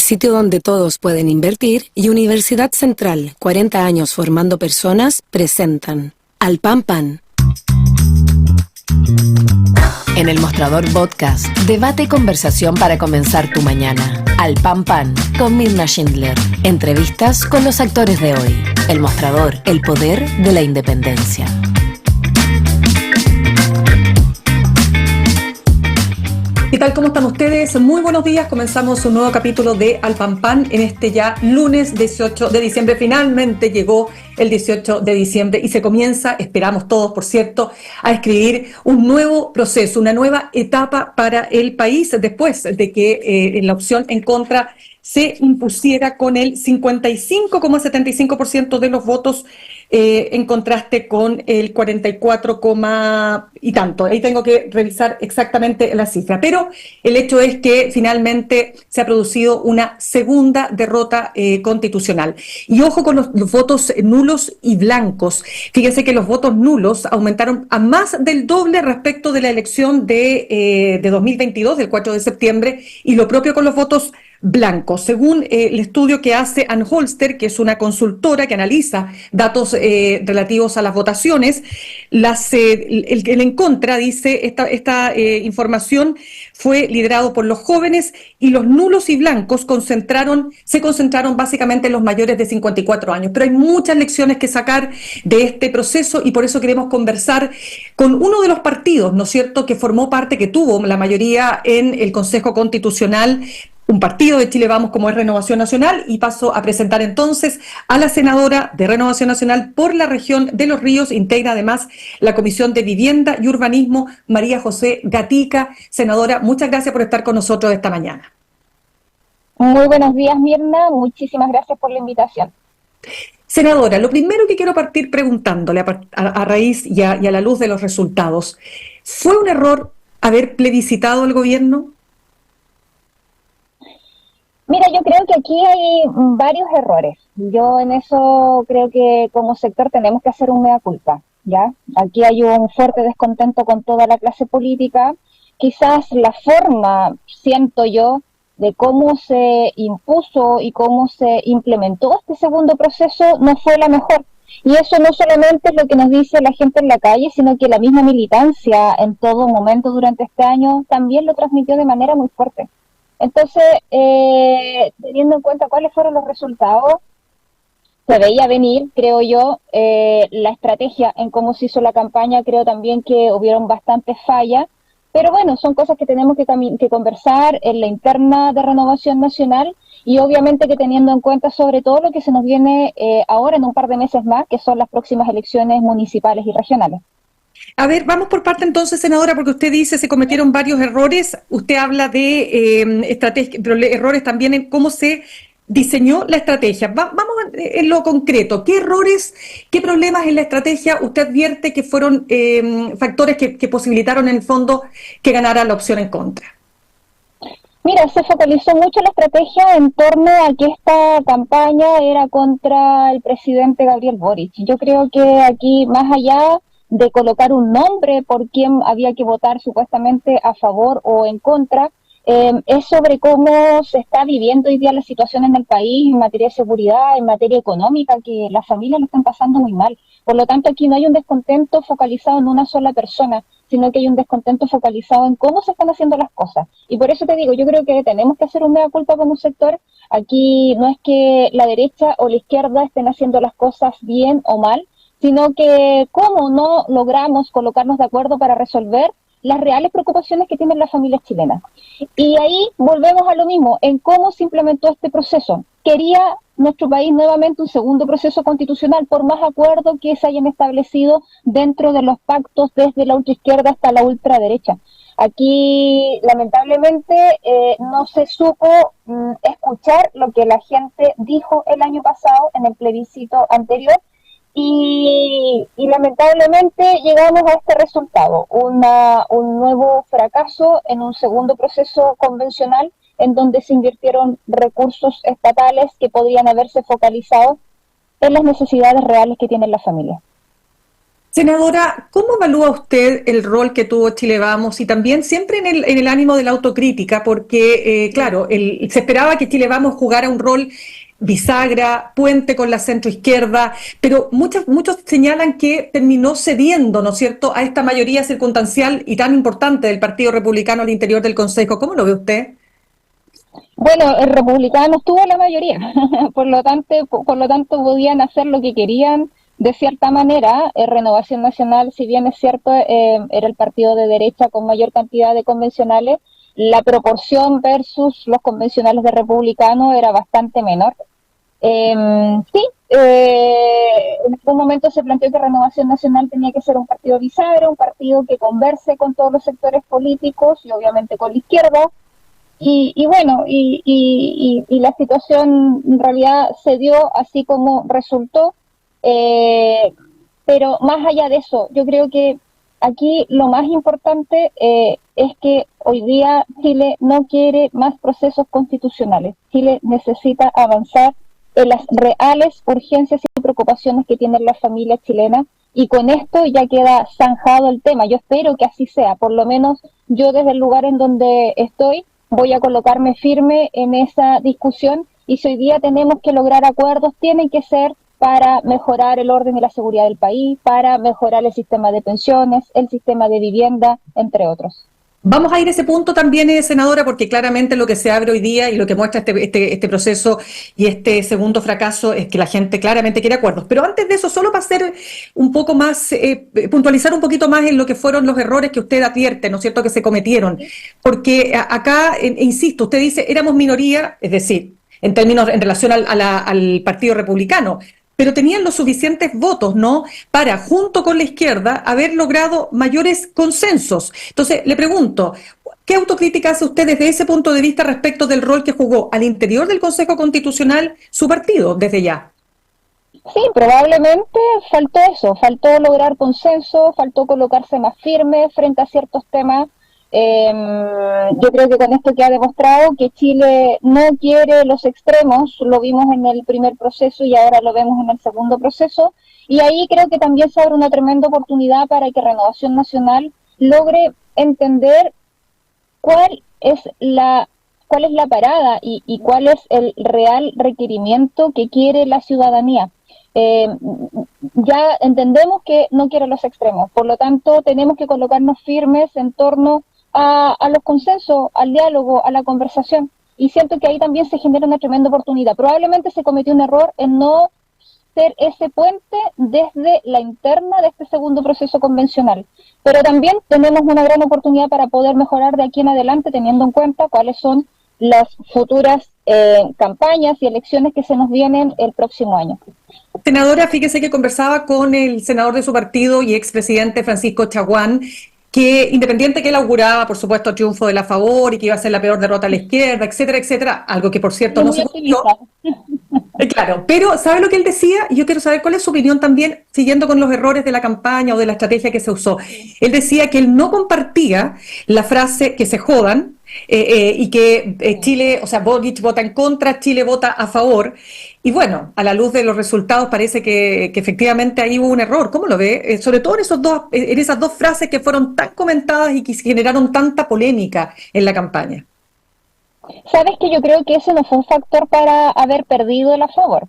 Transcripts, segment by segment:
sitio donde todos pueden invertir, y Universidad Central, 40 años formando personas, presentan Al Pan Pan. En el Mostrador Podcast, debate y conversación para comenzar tu mañana. Al Pan Pan, con Mirna Schindler. Entrevistas con los actores de hoy. El Mostrador, el poder de la independencia. ¿Qué tal? ¿Cómo están ustedes? Muy buenos días. Comenzamos un nuevo capítulo de Al Pan Pan en este ya lunes 18 de diciembre. Finalmente llegó el 18 de diciembre y se comienza, esperamos todos, por cierto, a escribir un nuevo proceso, una nueva etapa para el país después de que la opción en contra se impusiera con el 55,75% de los votos, en contraste con el 44, y tanto. Ahí tengo que revisar exactamente la cifra. Pero el hecho es que finalmente se ha producido una segunda derrota constitucional. Y ojo con los votos nulos y blancos. Fíjense que los votos nulos aumentaron a más del doble respecto de la elección de 2022, del 4 de septiembre, y lo propio con los votos blancos. Según el estudio que hace Ann Holster, que es una consultora que analiza datos relativos a las votaciones, el en contra, dice, esta información fue liderado por los jóvenes, y los nulos y blancos se concentraron básicamente en los mayores de 54 años. Pero hay muchas lecciones que sacar de este proceso, y por eso queremos conversar con uno de los partidos, ¿no es cierto?, que formó parte, que tuvo la mayoría en el Consejo Constitucional, un partido de Chile Vamos como es Renovación Nacional, y paso a presentar entonces a la senadora de Renovación Nacional por la región de Los Ríos, integra además la Comisión de Vivienda y Urbanismo, María José Gatica. Senadora, muchas gracias por estar con nosotros esta mañana. Muy buenos días, Mirna, muchísimas gracias por la invitación. Senadora, lo primero que quiero partir preguntándole a raíz y a la luz de los resultados, ¿fue un error haber plebiscitado el gobierno? Mira, yo creo que aquí hay varios errores. Yo en eso creo que como sector tenemos que hacer un mea culpa, ¿ya? Aquí hay un fuerte descontento con toda la clase política. Quizás la forma, siento yo, de cómo se impuso y cómo se implementó este segundo proceso no fue la mejor. Y eso no solamente es lo que nos dice la gente en la calle, sino que la misma militancia en todo momento durante este año también lo transmitió de manera muy fuerte. Entonces, teniendo en cuenta cuáles fueron los resultados, se veía venir, creo yo, la estrategia en cómo se hizo la campaña. Creo también que hubieron bastantes fallas, pero bueno, son cosas que tenemos que conversar en la interna de Renovación Nacional, y obviamente que teniendo en cuenta sobre todo lo que se nos viene ahora en un par de meses más, que son las próximas elecciones municipales y regionales. A ver, vamos por parte entonces, senadora, porque usted dice se cometieron varios errores. Usted habla de estrategia, pero errores también en cómo se diseñó la estrategia. Vamos en lo concreto. ¿Qué errores, qué problemas en la estrategia usted advierte que fueron factores que posibilitaron en el fondo que ganara la opción en contra? Mira, se focalizó mucho la estrategia en torno a que esta campaña era contra el presidente Gabriel Boric. Yo creo que aquí, más allá de colocar un nombre por quien había que votar supuestamente a favor o en contra, es sobre cómo se está viviendo hoy día la situación en el país en materia de seguridad, en materia económica, que las familias lo están pasando muy mal. Por lo tanto, aquí no hay un descontento focalizado en una sola persona, sino que hay un descontento focalizado en cómo se están haciendo las cosas. Y por eso te digo, yo creo que tenemos que hacer un mea culpa como sector. Aquí no es que la derecha o la izquierda estén haciendo las cosas bien o mal, sino que cómo no logramos colocarnos de acuerdo para resolver las reales preocupaciones que tienen las familias chilenas. Y ahí volvemos a lo mismo, en cómo se implementó este proceso. Quería nuestro país nuevamente un segundo proceso constitucional, por más acuerdos que se hayan establecido dentro de los pactos desde la ultraizquierda hasta la ultraderecha. Aquí, lamentablemente, no se supo escuchar lo que la gente dijo el año pasado en el plebiscito anterior, y lamentablemente llegamos a este resultado, un nuevo fracaso en un segundo proceso convencional en donde se invirtieron recursos estatales que podrían haberse focalizado en las necesidades reales que tienen las familias. Senadora, ¿cómo evalúa usted el rol que tuvo Chile Vamos y también siempre en el ánimo de la autocrítica? Porque, claro, se esperaba que Chile Vamos jugara un rol bisagra, puente con la centroizquierda, pero muchos señalan que terminó cediendo, ¿no es cierto?, a esta mayoría circunstancial y tan importante del Partido Republicano al interior del Consejo. ¿Cómo lo ve usted? Bueno, el republicano tuvo la mayoría, por lo tanto podían hacer lo que querían. De cierta manera, Renovación Nacional, si bien es cierto, era el partido de derecha con mayor cantidad de convencionales, la proporción versus los convencionales de republicano era bastante menor. En algún momento se planteó que Renovación Nacional tenía que ser un partido bisagra, un partido que converse con todos los sectores políticos y obviamente con la izquierda. Y la situación en realidad se dio así como resultó. Pero más allá de eso, yo creo que aquí lo más importante es que hoy día Chile no quiere más procesos constitucionales. Chile necesita avanzar en las reales urgencias y preocupaciones que tienen las familias chilenas, y con esto ya queda zanjado el tema. Yo espero que así sea, por lo menos yo desde el lugar en donde estoy voy a colocarme firme en esa discusión, y si hoy día tenemos que lograr acuerdos, tienen que ser para mejorar el orden y la seguridad del país, para mejorar el sistema de pensiones, el sistema de vivienda, entre otros. Vamos a ir a ese punto también, senadora, porque claramente lo que se abre hoy día y lo que muestra este proceso y este segundo fracaso es que la gente claramente quiere acuerdos. Pero antes de eso, solo para hacer un poco más, puntualizar un poquito más en lo que fueron los errores que usted advierte, ¿no es cierto?, que se cometieron. Porque acá, insisto, usted dice, éramos minoría, es decir, en relación al Partido Republicano, pero tenían los suficientes votos, ¿no?, para, junto con la izquierda, haber logrado mayores consensos. Entonces, le pregunto, ¿qué autocrítica hace usted desde ese punto de vista respecto del rol que jugó al interior del Consejo Constitucional su partido desde ya? Sí, probablemente faltó eso, faltó lograr consenso, faltó colocarse más firme frente a ciertos temas. Yo creo que con esto queda demostrado que Chile no quiere los extremos, lo vimos en el primer proceso y ahora lo vemos en el segundo proceso, y ahí creo que también se abre una tremenda oportunidad para que Renovación Nacional logre entender cuál es la parada y cuál es el real requerimiento que quiere la ciudadanía. Ya entendemos que no quiere los extremos, por lo tanto tenemos que colocarnos firmes en torno a los consensos, al diálogo, a la conversación, y siento que ahí también se genera una tremenda oportunidad. Probablemente se cometió un error en no ser ese puente desde la interna de este segundo proceso convencional, pero también tenemos una gran oportunidad para poder mejorar de aquí en adelante, teniendo en cuenta cuáles son las futuras campañas y elecciones que se nos vienen el próximo año. Senadora, fíjese que conversaba con el senador de su partido y expresidente Francisco Chaguán, que independiente que él auguraba, por supuesto, triunfo de la favor y que iba a ser la peor derrota a la izquierda, etcétera, etcétera, algo que por cierto no se cumplió. Claro, pero ¿sabe lo que él decía? Y yo quiero saber cuál es su opinión también, siguiendo con los errores de la campaña o de la estrategia que se usó. Él decía que él no compartía la frase que se jodan y que Chile, o sea, Boric vota en contra, Chile vota a favor. Y bueno, a la luz de los resultados parece que efectivamente ahí hubo un error. ¿Cómo lo ve? Sobre todo en esas dos frases que fueron tan comentadas y que generaron tanta polémica en la campaña. Sabes que yo creo que ese no fue un factor para haber perdido el a favor.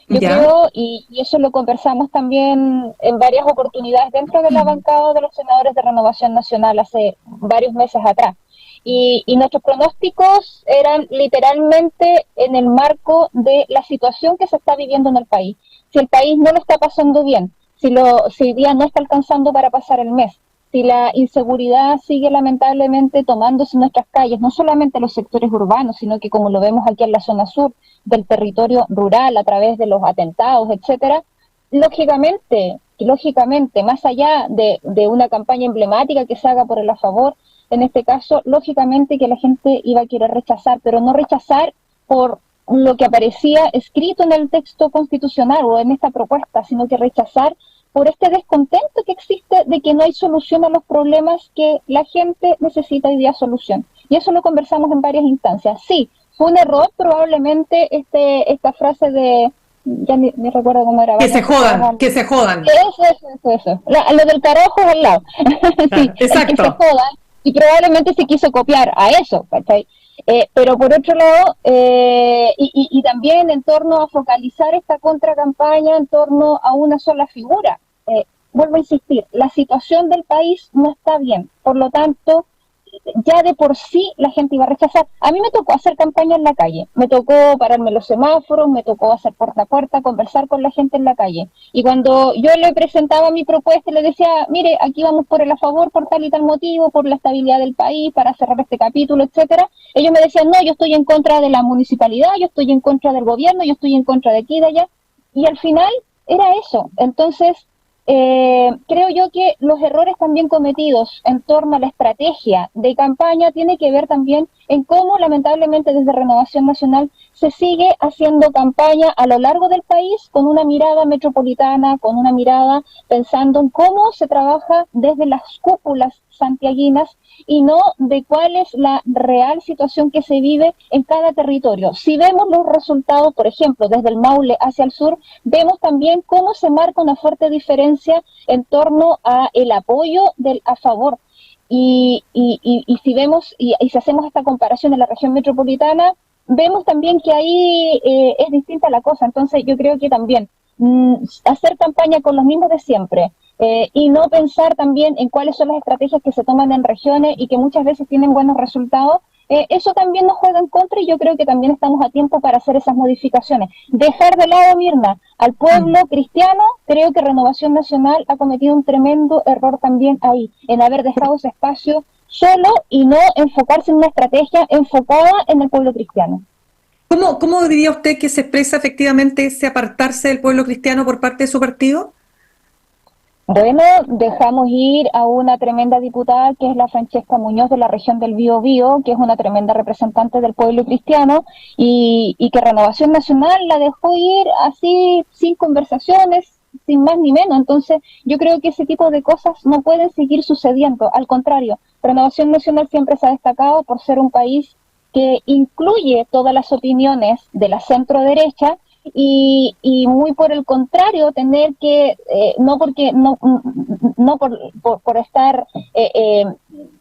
Yo creo, y eso lo conversamos también en varias oportunidades dentro de la bancada de los senadores de Renovación Nacional hace varios meses atrás. Y nuestros pronósticos eran literalmente en el marco de la situación que se está viviendo en el país. Si el país no lo está pasando bien, si el día no está alcanzando para pasar el mes, si la inseguridad sigue lamentablemente tomándose nuestras calles, no solamente los sectores urbanos, sino que como lo vemos aquí en la zona sur del territorio rural a través de los atentados, etcétera, lógicamente, más allá de una campaña emblemática que se haga por el a favor, en este caso, lógicamente que la gente iba a querer rechazar, pero no rechazar por lo que aparecía escrito en el texto constitucional o en esta propuesta, sino que rechazar por este descontento que existe de que no hay solución a los problemas que la gente necesita hoy día solución. Y eso lo conversamos en varias instancias. Sí, fue un error probablemente esta frase de ya ni recuerdo cómo era. Que se jodan. Eso. Lo del carajo es al lado. Sí, exacto. que se jodan, y probablemente se quiso copiar a eso, ¿cachai? Pero por otro lado, y también en torno a focalizar esta contracampaña en torno a una sola figura. Vuelvo a insistir, la situación del país no está bien, por lo tanto, ya de por sí la gente iba a rechazar. A mí me tocó hacer campaña en la calle, me tocó pararme en los semáforos, me tocó hacer puerta a puerta, conversar con la gente en la calle. Y cuando yo le presentaba mi propuesta, le decía, mire, aquí vamos por el a favor, por tal y tal motivo, por la estabilidad del país, para cerrar este capítulo, etcétera, ellos me decían, no, yo estoy en contra de la municipalidad, yo estoy en contra del gobierno, yo estoy en contra de aquí y de allá. Y al final era eso. Entonces, creo yo que los errores también cometidos en torno a la estrategia de campaña tiene que ver también en cómo lamentablemente desde Renovación Nacional se sigue haciendo campaña a lo largo del país con una mirada metropolitana, con una mirada pensando en cómo se trabaja desde las cúpulas santiaguinas y no de cuál es la real situación que se vive en cada territorio. Si vemos los resultados, por ejemplo, desde el Maule hacia el sur, vemos también cómo se marca una fuerte diferencia en torno a el apoyo del a favor. Y si vemos y si hacemos esta comparación en la región metropolitana, vemos también que ahí es distinta la cosa. Entonces yo creo que también hacer campaña con los mismos de siempre, y no pensar también en cuáles son las estrategias que se toman en regiones y que muchas veces tienen buenos resultados, eso también nos juega en contra y yo creo que también estamos a tiempo para hacer esas modificaciones. Dejar de lado, Mirna, al pueblo cristiano, creo que Renovación Nacional ha cometido un tremendo error también ahí, en haber dejado ese espacio solo y no enfocarse en una estrategia enfocada en el pueblo cristiano. ¿Cómo diría usted que se expresa efectivamente ese apartarse del pueblo cristiano por parte de su partido? Bueno, dejamos ir a una tremenda diputada que es la Francesca Muñoz de la región del Biobío, que es una tremenda representante del pueblo cristiano y que Renovación Nacional la dejó ir así sin conversaciones, sin más ni menos. Entonces yo creo que ese tipo de cosas no pueden seguir sucediendo. Al contrario, Renovación Nacional siempre se ha destacado por ser un país que incluye todas las opiniones de la centro derecha y muy por el contrario tener que no por estar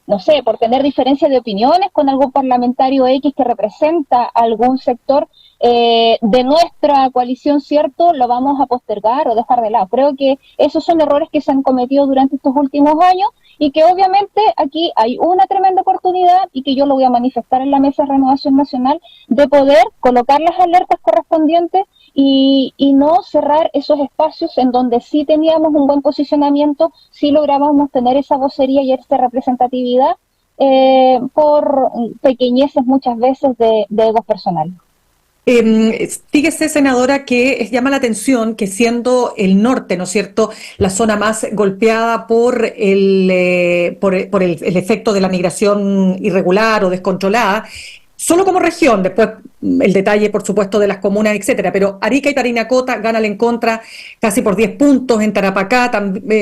no sé, por tener diferencia de opiniones con algún parlamentario X que representa algún sector de nuestra coalición, cierto, lo vamos a postergar o dejar de lado. Creo que esos son errores que se han cometido durante estos últimos años y que obviamente aquí hay una tremenda oportunidad y que yo lo voy a manifestar en la mesa de Renovación Nacional de poder colocar las alertas correspondientes y no cerrar esos espacios en donde sí teníamos un buen posicionamiento, sí lográbamos tener esa vocería y esa representatividad por pequeñeces muchas veces de egos personales. Fíjese, senadora, que llama la atención que siendo el norte, ¿no es cierto?, la zona más golpeada por el efecto de la migración irregular o descontrolada, solo como región, después el detalle, por supuesto, de las comunas, etcétera, pero Arica y Parinacota ganan en contra casi por 10 puntos, en Tarapacá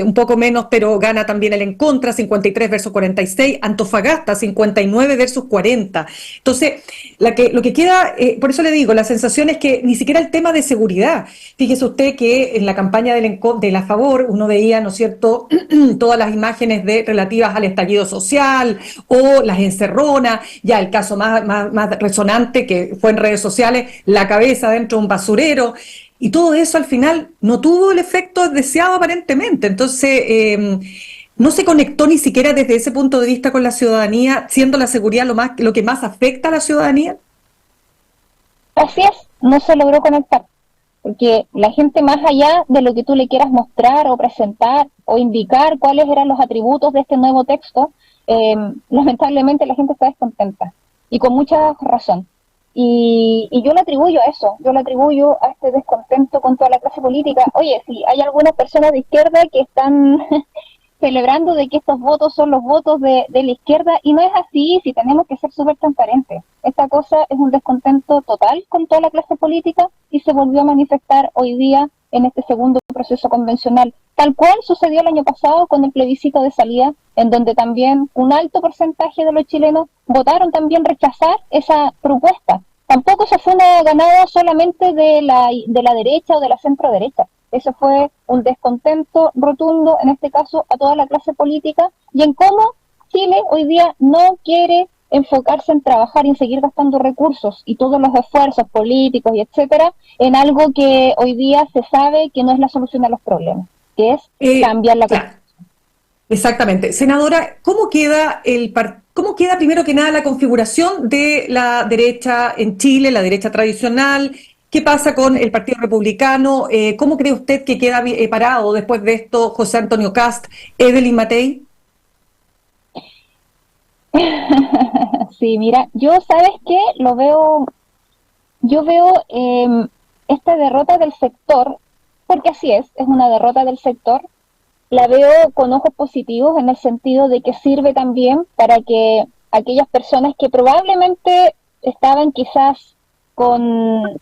un poco menos, pero gana también el en contra, 53 versus 46, Antofagasta 59 versus 40. Entonces, lo que queda, por eso le digo, la sensación es que ni siquiera el tema de seguridad. Fíjese usted que en la campaña de la favor uno veía, ¿no es cierto?, todas las imágenes relativas al estallido social o las encerronas, ya el caso más resonante que fue en redes sociales, la cabeza dentro de un basurero, y todo eso al final no tuvo el efecto deseado aparentemente. Entonces, no se conectó ni siquiera desde ese punto de vista con la ciudadanía, siendo la seguridad lo que más afecta a la ciudadanía. Así es, no se logró conectar, porque la gente, más allá de lo que tú le quieras mostrar o presentar o indicar cuáles eran los atributos de este nuevo texto, lamentablemente la gente está descontenta y con mucha razón. Y yo le atribuyo a eso, yo le atribuyo a este descontento con toda la clase política. Oye, si hay algunas personas de izquierda que están celebrando de que estos votos son los votos de la izquierda, y no es así, si tenemos que ser súper transparentes. Esta cosa es un descontento total con toda la clase política y se volvió a manifestar hoy día en este segundo proceso convencional, tal cual sucedió el año pasado con el plebiscito de salida, en donde también un alto porcentaje de los chilenos votaron también rechazar esa propuesta, tampoco esa fue una ganada solamente de la derecha o de la centro derecha. Eso fue un descontento rotundo, en este caso, a toda la clase política y en cómo Chile hoy día no quiere enfocarse en trabajar y en seguir gastando recursos y todos los esfuerzos políticos y etcétera en algo que hoy día se sabe que no es la solución a los problemas, que es cambiar la claro, exactamente. Senadora, ¿cómo queda primero que nada la configuración de la derecha en Chile, la derecha tradicional? ¿Qué pasa con el Partido Republicano? ¿Cómo cree usted que queda parado después de esto José Antonio Kast, Evelyn Matei? Sí, mira, ¿sabes qué? Yo veo esta derrota del sector, porque así es una derrota del sector, la veo con ojos positivos en el sentido de que sirve también para que aquellas personas que probablemente estaban quizás con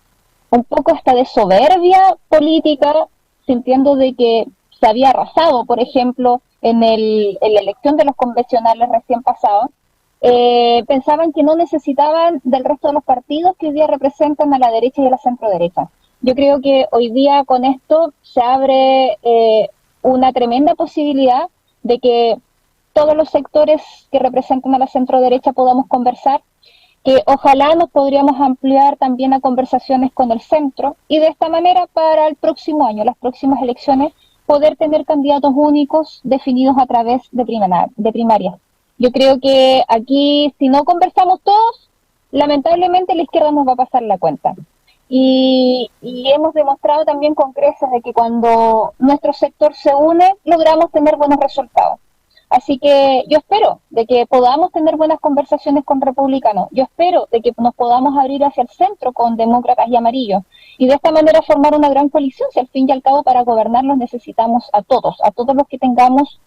un poco hasta de soberbia política, sintiendo de que se había arrasado, por ejemplo, en la elección de los convencionales recién pasados, pensaban que no necesitaban del resto de los partidos que hoy día representan a la derecha y a la centro derecha. Yo creo que hoy día con esto se abre una tremenda posibilidad de que todos los sectores que representan a la centro derecha podamos conversar, que ojalá nos podríamos ampliar también a conversaciones con el centro y de esta manera para el próximo año, las próximas elecciones, poder tener candidatos únicos definidos a través de primarias. Yo creo que aquí, si no conversamos todos, lamentablemente la izquierda nos va a pasar la cuenta. Y hemos demostrado también con creces de que cuando nuestro sector se une, logramos tener buenos resultados. Así que yo espero de que podamos tener buenas conversaciones con republicanos. Yo espero de que nos podamos abrir hacia el centro con demócratas y amarillos. Y de esta manera formar una gran coalición, si al fin y al cabo para gobernarlos necesitamos a todos los que tengamos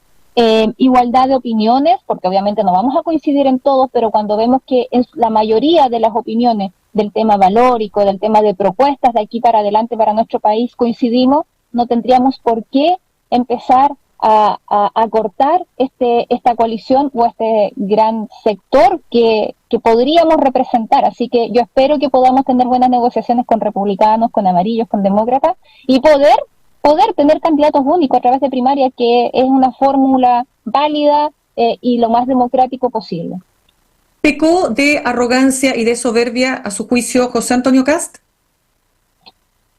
igualdad de opiniones, porque obviamente no vamos a coincidir en todos, pero cuando vemos que en la mayoría de las opiniones del tema valórico, del tema de propuestas de aquí para adelante para nuestro país coincidimos, no tendríamos por qué empezar a cortar esta coalición o este gran sector que podríamos representar. Así que yo espero que podamos tener buenas negociaciones con republicanos, con amarillos, con demócratas y poder tener candidatos únicos a través de primaria, que es una fórmula válida y lo más democrático posible. ¿Pecó de arrogancia y de soberbia, a su juicio, José Antonio Kast?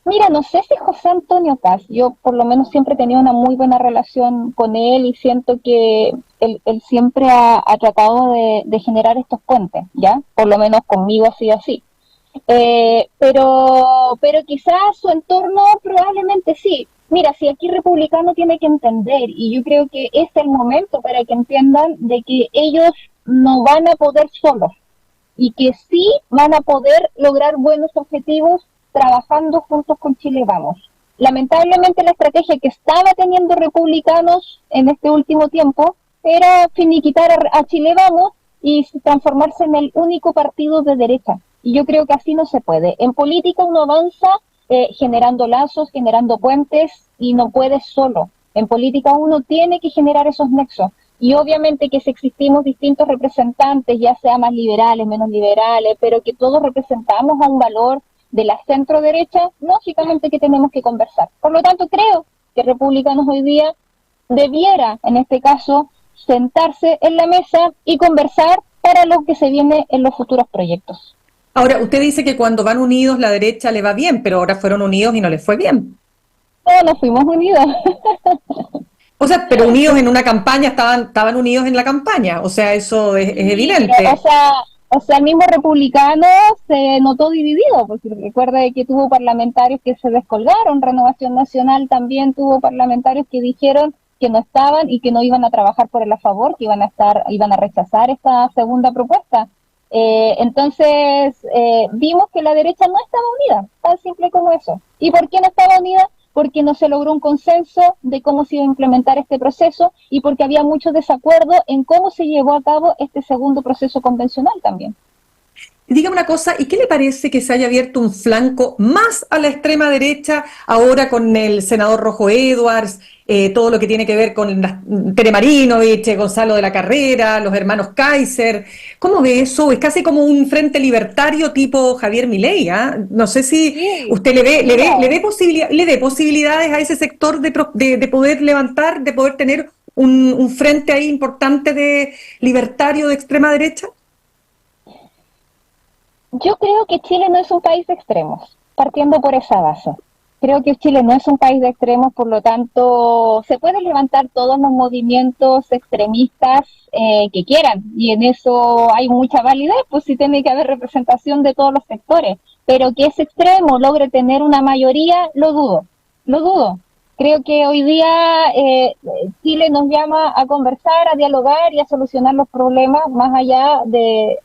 Mira, no sé si José Antonio Kast, yo por lo menos siempre he tenido una muy buena relación con él y siento que él siempre ha tratado de generar estos puentes, ¿ya? Por lo menos conmigo ha sido así. Pero quizás su entorno probablemente sí. Mira, si aquí Republicano tiene que entender, y yo creo que es el momento para que entiendan de que ellos no van a poder solos y que sí van a poder lograr buenos objetivos trabajando juntos con Chile Vamos. Lamentablemente la estrategia que estaba teniendo Republicanos en este último tiempo era finiquitar a Chile Vamos y transformarse en el único partido de derecha. Y yo creo que así no se puede. En política uno avanza generando lazos, generando puentes y no puede solo. En política uno tiene que generar esos nexos. Y obviamente que si existimos distintos representantes, ya sea más liberales, menos liberales, pero que todos representamos a un valor de la centro derecha, lógicamente que tenemos que conversar. Por lo tanto, creo que Republicanos hoy día debiera, en este caso, sentarse en la mesa y conversar para lo que se viene en los futuros proyectos. Ahora, usted dice que cuando van unidos la derecha le va bien, pero ahora fueron unidos y no les fue bien. No fuimos unidos. O sea, pero unidos en una campaña, estaban unidos en la campaña, o sea, eso es evidente. O sea, el mismo Republicano se notó dividido, porque recuerda que tuvo parlamentarios que se descolgaron, Renovación Nacional también tuvo parlamentarios que dijeron que no estaban y que no iban a trabajar por el a favor, que iban a rechazar esta segunda propuesta. Entonces, vimos que la derecha no estaba unida, tan simple como eso. ¿Y por qué no estaba unida? Porque no se logró un consenso de cómo se iba a implementar este proceso y porque había mucho desacuerdo en cómo se llevó a cabo este segundo proceso convencional también. Y dígame una cosa, ¿y qué le parece que se haya abierto un flanco más a la extrema derecha ahora con el senador Rojo Edwards, todo lo que tiene que ver con Tere Marinovich, Gonzalo de la Carrera, los hermanos Kaiser? ¿Cómo ve eso? Es casi como un frente libertario tipo Javier Milei, ¿ah? No sé si Sí, usted le ve posibilidades a ese sector de poder levantar, de poder tener un frente ahí importante de libertario de extrema derecha. yo creo que Chile no es un país de extremos, partiendo por esa base. Creo que Chile no es un país de extremos, por lo tanto, se pueden levantar todos los movimientos extremistas que quieran, y en eso hay mucha validez, pues sí tiene que haber representación de todos los sectores, pero que ese extremo logre tener una mayoría, lo dudo, lo dudo. Creo que hoy día Chile nos llama a conversar, a dialogar y a solucionar los problemas más allá de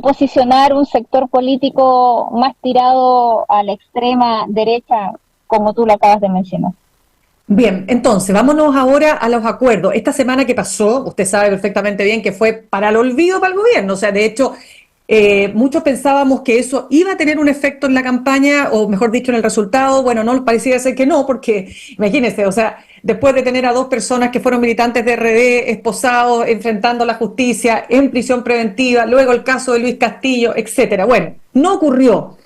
posicionar un sector político más tirado a la extrema derecha, como tú lo acabas de mencionar. Bien, entonces, vámonos ahora a los acuerdos. Esta semana que pasó, usted sabe perfectamente bien que fue para el olvido para el gobierno. O sea, de hecho, muchos pensábamos que eso iba a tener un efecto en la campaña, o mejor dicho, en el resultado. Bueno, no parecía ser que no, porque imagínense, o sea, después de tener a dos personas que fueron militantes de RD, esposados, enfrentando la justicia, en prisión preventiva, luego el caso de Luis Castillo, etcétera. Bueno, no ocurrió.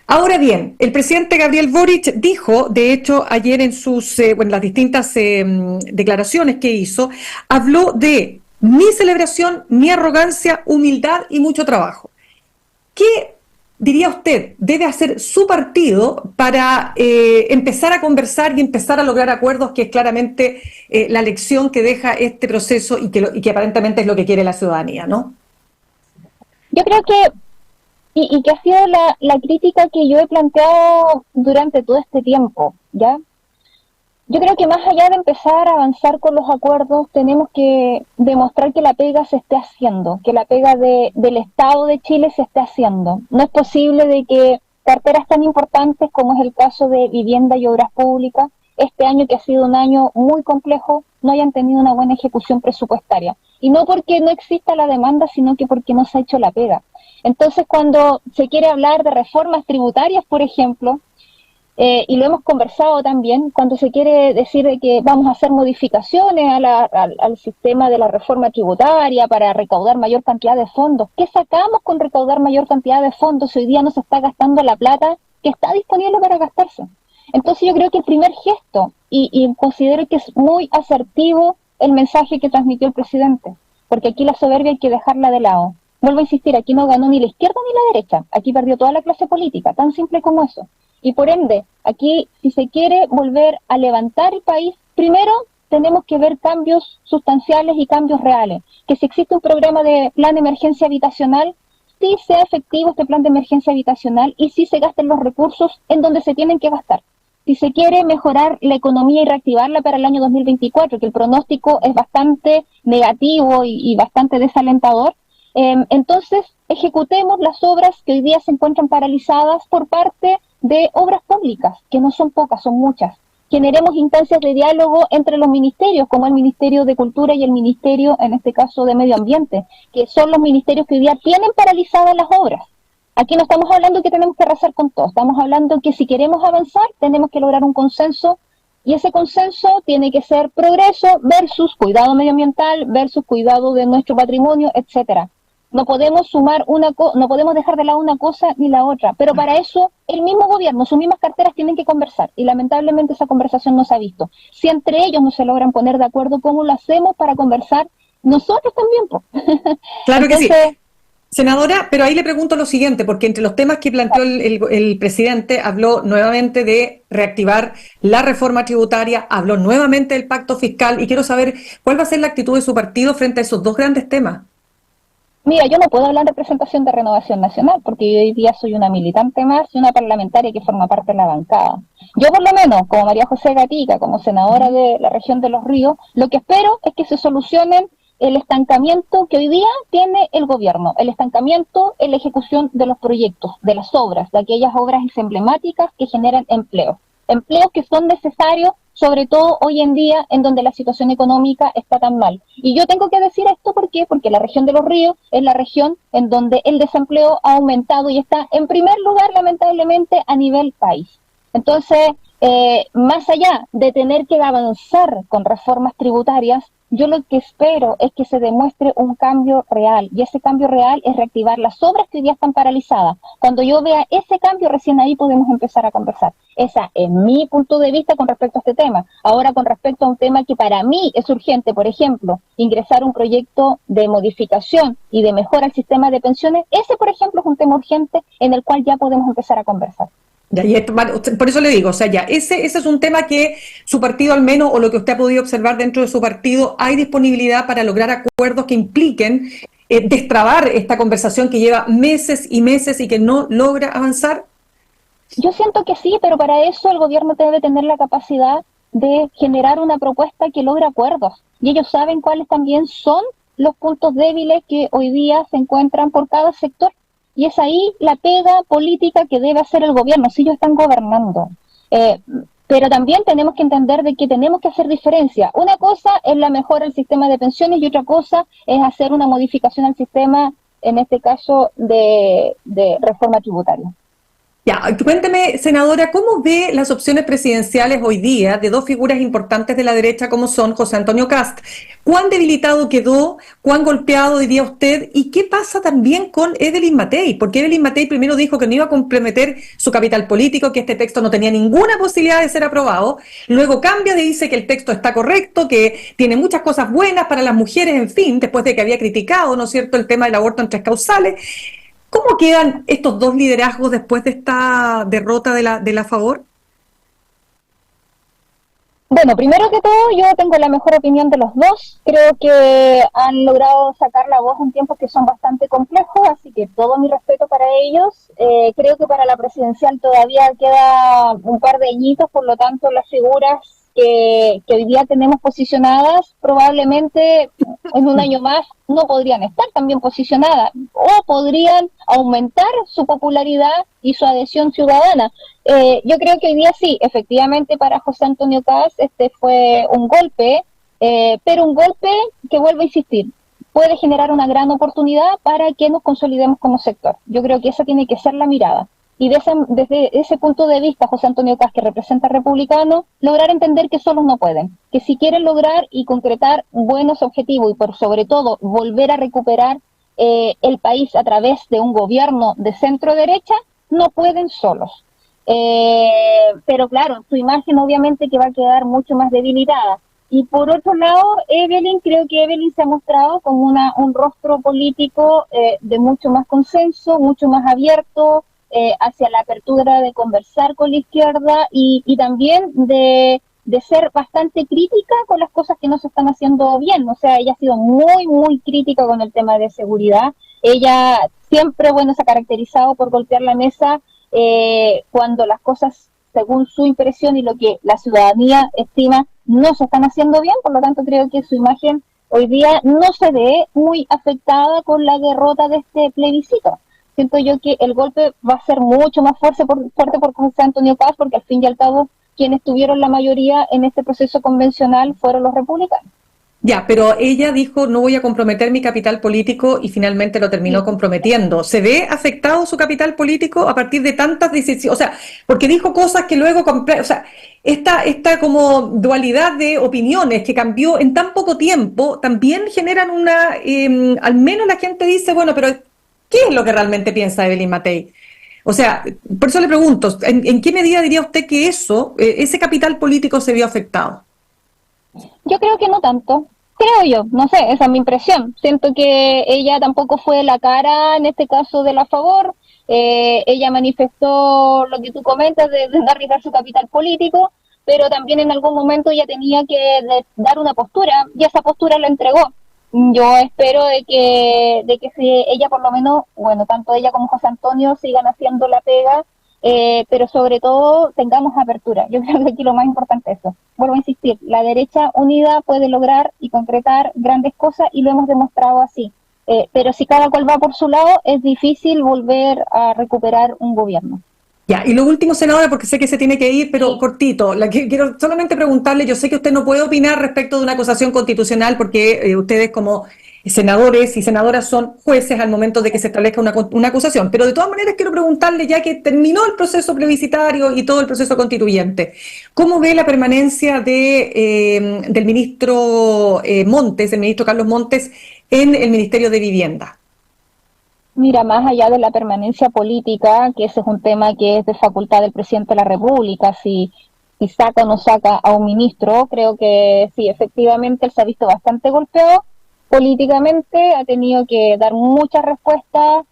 Ahora bien, el presidente Gabriel Boric dijo, de hecho, ayer en sus las distintas declaraciones que hizo, habló de mi celebración, mi arrogancia, humildad y mucho trabajo. ¿Qué diría usted debe hacer su partido para empezar a conversar y empezar a lograr acuerdos, que es claramente la lección que deja este proceso y que aparentemente es lo que quiere la ciudadanía, ¿no? Yo creo que, y que ha sido la crítica que yo he planteado durante todo este tiempo, ¿ya? Yo creo que más allá de empezar a avanzar con los acuerdos, tenemos que demostrar que la pega se esté haciendo, que la pega del Estado de Chile se esté haciendo. No es posible de que carteras tan importantes como es el caso de vivienda y obras públicas, este año que ha sido un año muy complejo, no hayan tenido una buena ejecución presupuestaria. Y no porque no exista la demanda, sino que porque no se ha hecho la pega. Entonces, cuando se quiere hablar de reformas tributarias, por ejemplo, y lo hemos conversado también, cuando se quiere decir de que vamos a hacer modificaciones al sistema de la reforma tributaria para recaudar mayor cantidad de fondos. ¿Qué sacamos con recaudar mayor cantidad de fondos si hoy día no se está gastando la plata que está disponible para gastarse? Entonces yo creo que el primer gesto, y considero que es muy asertivo el mensaje que transmitió el presidente, porque aquí la soberbia hay que dejarla de lado. Vuelvo a insistir, aquí no ganó ni la izquierda ni la derecha, aquí perdió toda la clase política, tan simple como eso. Y por ende, aquí, si se quiere volver a levantar el país, primero tenemos que ver cambios sustanciales y cambios reales. Que si existe un programa de plan de emergencia habitacional, sí sea efectivo este plan de emergencia habitacional y sí se gasten los recursos en donde se tienen que gastar. Si se quiere mejorar la economía y reactivarla para el año 2024, que el pronóstico es bastante negativo y bastante desalentador, entonces ejecutemos las obras que hoy día se encuentran paralizadas por parte de obras públicas, que no son pocas, son muchas. Generemos instancias de diálogo entre los ministerios, como el Ministerio de Cultura y el Ministerio, en este caso, de Medio Ambiente, que son los ministerios que hoy día tienen paralizadas las obras. Aquí no estamos hablando que tenemos que arrasar con todo, estamos hablando que si queremos avanzar, tenemos que lograr un consenso, y ese consenso tiene que ser progreso versus cuidado medioambiental, versus cuidado de nuestro patrimonio, etcétera. No podemos no podemos dejar de lado una cosa ni la otra, pero para eso el mismo gobierno, sus mismas carteras tienen que conversar, y lamentablemente esa conversación no se ha visto. Si entre ellos no se logran poner de acuerdo, ¿cómo lo hacemos para conversar nosotros también? Claro. Entonces, que sí. Entonces, Senadora, pero ahí le pregunto lo siguiente, porque entre los temas que planteó el presidente, habló nuevamente de reactivar la reforma tributaria, habló nuevamente del pacto fiscal, y quiero saber cuál va a ser la actitud de su partido frente a esos dos grandes temas. mira, yo no puedo hablar de representación de Renovación Nacional, porque yo hoy día soy una militante más y una parlamentaria que forma parte de la bancada. Yo por lo menos, como María José Gatica, como senadora de la región de Los Ríos, lo que espero es que se solucionen el estancamiento que hoy día tiene el gobierno, el estancamiento en la ejecución de los proyectos, de las obras, de aquellas obras emblemáticas que generan empleo. Empleos que son necesarios sobre todo hoy en día en donde la situación económica está tan mal. Y yo tengo que decir esto, ¿por qué? Porque la región de Los Ríos es la región en donde el desempleo ha aumentado y está en primer lugar, lamentablemente, a nivel país. Entonces, más allá de tener que avanzar con reformas tributarias, yo lo que espero es que se demuestre un cambio real, y ese cambio real es reactivar las obras que hoy día están paralizadas. Cuando yo vea ese cambio, recién ahí podemos empezar a conversar. Ese es mi punto de vista con respecto a este tema. Ahora, con respecto a un tema que para mí es urgente, por ejemplo, ingresar un proyecto de modificación y de mejora al sistema de pensiones, ese, por ejemplo, es un tema urgente en el cual ya podemos empezar a conversar. Ya, y por eso le digo, o sea, ya, ese es un tema que su partido al menos, o lo que usted ha podido observar dentro de su partido, hay disponibilidad para lograr acuerdos que impliquen destrabar esta conversación que lleva meses y meses y que no logra avanzar. Yo siento que sí, pero para eso el gobierno debe tener la capacidad de generar una propuesta que logre acuerdos. Y ellos saben cuáles también son los puntos débiles que hoy día se encuentran por cada sector. Y es ahí la pega política que debe hacer el gobierno, si ellos están gobernando. Pero también tenemos que entender de que tenemos que hacer diferencia. Una cosa es la mejora del sistema de pensiones y otra cosa es hacer una modificación al sistema, en este caso, de reforma tributaria. Ya, cuénteme, senadora, ¿cómo ve las opciones presidenciales hoy día de dos figuras importantes de la derecha como son José Antonio Kast? ¿Cuán debilitado quedó? ¿Cuán golpeado diría usted? ¿Y qué pasa también con Evelyn Matei? Porque Evelyn Matei primero dijo que no iba a comprometer su capital político, que este texto no tenía ninguna posibilidad de ser aprobado. Luego cambia y dice que el texto está correcto, que tiene muchas cosas buenas para las mujeres, en fin, después de que había criticado, ¿no es cierto?, el tema del aborto en 3 causales. ¿Cómo quedan estos dos liderazgos después de esta derrota de la Favor? Bueno, primero que todo, yo tengo la mejor opinión de los dos. Creo que han logrado sacar la voz en tiempos que son bastante complejos, así que todo mi respeto para ellos. Creo que para la presidencial todavía queda un par de añitos, por lo tanto las figuras que hoy día tenemos posicionadas, probablemente en un año más no podrían estar tan bien posicionadas o podrían aumentar su popularidad y su adhesión ciudadana. Yo creo que hoy día sí, efectivamente para José Antonio Kast este fue un golpe, pero un golpe que, vuelvo a insistir, puede generar una gran oportunidad para que nos consolidemos como sector. Yo creo que esa tiene que ser la mirada. Y desde ese punto de vista, José Antonio Kast, que representa republicanos, lograr entender que solos no pueden, que si quieren lograr y concretar buenos objetivos y por sobre todo volver a recuperar el país a través de un gobierno de centro derecha, no pueden solos. Pero claro, su imagen obviamente que va a quedar mucho más debilitada. Y por otro lado, creo que Evelyn se ha mostrado como un rostro político de mucho más consenso, mucho más abierto, hacia la apertura de conversar con la izquierda y también de ser bastante crítica con las cosas que no se están haciendo bien. O sea, ella ha sido muy, muy crítica con el tema de seguridad. Ella siempre, bueno, se ha caracterizado por golpear la mesa cuando las cosas, según su impresión y lo que la ciudadanía estima, no se están haciendo bien. Por lo tanto, creo que su imagen hoy día no se ve muy afectada con la derrota de este plebiscito. Siento yo que el golpe va a ser mucho más fuerte por José Antonio Kast, porque al fin y al cabo quienes tuvieron la mayoría en este proceso convencional fueron los republicanos. Ya, pero ella dijo no voy a comprometer mi capital político y finalmente lo terminó comprometiendo. ¿Se ve afectado su capital político a partir de tantas decisiones? O sea, porque dijo cosas que luego... O sea, esta como dualidad de opiniones que cambió en tan poco tiempo también generan una... al menos la gente dice, bueno, pero ¿qué es lo que realmente piensa Evelyn Matei? O sea, por eso le pregunto, ¿en qué medida diría usted que ese capital político se vio afectado? Yo creo que no tanto, creo yo, no sé, esa es mi impresión. Siento que ella tampoco fue la cara, en este caso, de la Favor. Ella manifestó lo que tú comentas de arriesgar su capital político, pero también en algún momento ella tenía que dar una postura, y esa postura la entregó. Yo espero de que si ella por lo menos, bueno, tanto ella como José Antonio sigan haciendo la pega, pero sobre todo tengamos apertura. Yo creo que aquí lo más importante es eso. Vuelvo a insistir, la derecha unida puede lograr y concretar grandes cosas y lo hemos demostrado así. Pero si cada cual va por su lado, es difícil volver a recuperar un gobierno. Ya, y lo último, senadora, porque sé que se tiene que ir, pero cortito, quiero solamente preguntarle, yo sé que usted no puede opinar respecto de una acusación constitucional porque ustedes como senadores y senadoras son jueces al momento de que se establezca una acusación, pero de todas maneras quiero preguntarle, ya que terminó el proceso plebiscitario y todo el proceso constituyente, ¿cómo ve la permanencia del ministro Montes, el ministro Carlos Montes, en el Ministerio de Vivienda? Mira, más allá de la permanencia política, que ese es un tema que es de facultad del presidente de la República, si saca o no saca a un ministro, creo que sí, efectivamente él se ha visto bastante golpeado políticamente, ha tenido que dar muchas respuestas,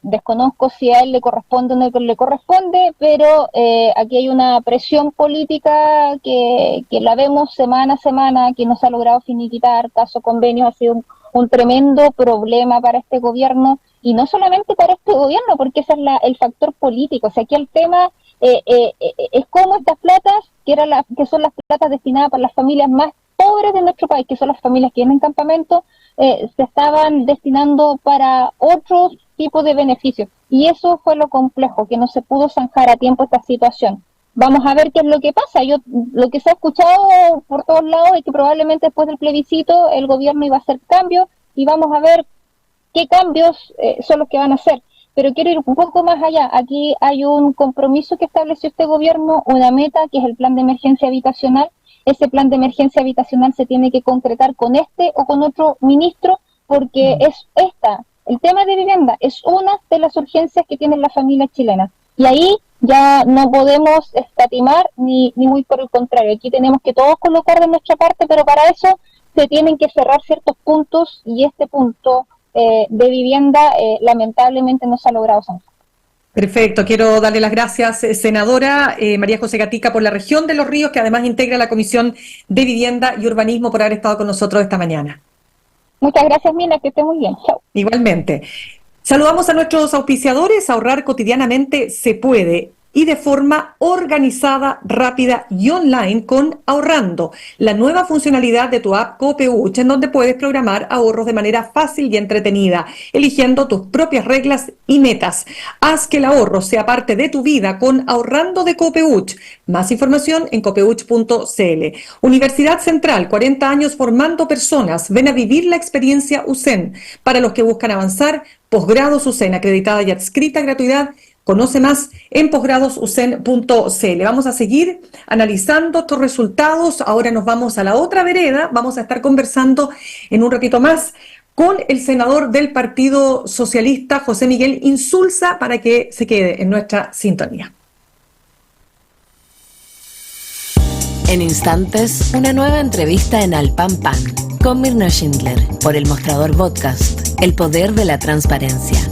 desconozco si a él le corresponde o no le corresponde, pero aquí hay una presión política que la vemos semana a semana, que no se ha logrado finiquitar, caso convenio ha sido un tremendo problema para este gobierno, y no solamente para este gobierno, porque ese es el factor político. O sea, aquí el tema es cómo estas platas, que son las platas destinadas para las familias más pobres de nuestro país, que son las familias que tienen campamento, se estaban destinando para otros tipos de beneficios. Y eso fue lo complejo, que no se pudo zanjar a tiempo esta situación. Vamos a ver qué es lo que pasa. Lo que se ha escuchado por todos lados es que probablemente después del plebiscito el gobierno iba a hacer cambios, y vamos a ver qué cambios son los que van a hacer. Pero quiero ir un poco más allá. Aquí hay un compromiso que estableció este gobierno, una meta, que es el plan de emergencia habitacional. Ese plan de emergencia habitacional se tiene que concretar con este o con otro ministro, porque el tema de vivienda es una de las urgencias que tienen las familias chilenas. Y ahí ya no podemos escatimar ni muy por el contrario. Aquí tenemos que todos colocar de nuestra parte, pero para eso se tienen que cerrar ciertos puntos, y este punto de vivienda lamentablemente no se ha logrado zanjar. Perfecto, quiero darle las gracias, senadora María José Gatica, por la región de Los Ríos, que además integra la Comisión de Vivienda y Urbanismo, por haber estado con nosotros esta mañana. Muchas gracias, Mina, que esté muy bien. Chao. Igualmente. Saludamos a nuestros auspiciadores. Ahorrar cotidianamente se puede, y de forma organizada, rápida y online con Ahorrando, la nueva funcionalidad de tu app Copeuch, en donde puedes programar ahorros de manera fácil y entretenida, eligiendo tus propias reglas y metas. Haz que el ahorro sea parte de tu vida con Ahorrando de Copeuch. Más información en copeuch.cl. Universidad Central, 40 años formando personas. Ven a vivir la experiencia USEN. Para los que buscan avanzar, posgrados USEN, acreditada y adscrita a gratuidad. Conoce más en posgradosusen.cl. Vamos a seguir analizando estos resultados. Ahora nos vamos a la otra vereda. Vamos a estar conversando en un ratito más con el senador del Partido Socialista, José Miguel Insulza, para que se quede en nuestra sintonía. En instantes, una nueva entrevista en Al Pan Pan con Mirna Schindler por El Mostrador Podcast, el poder de la transparencia.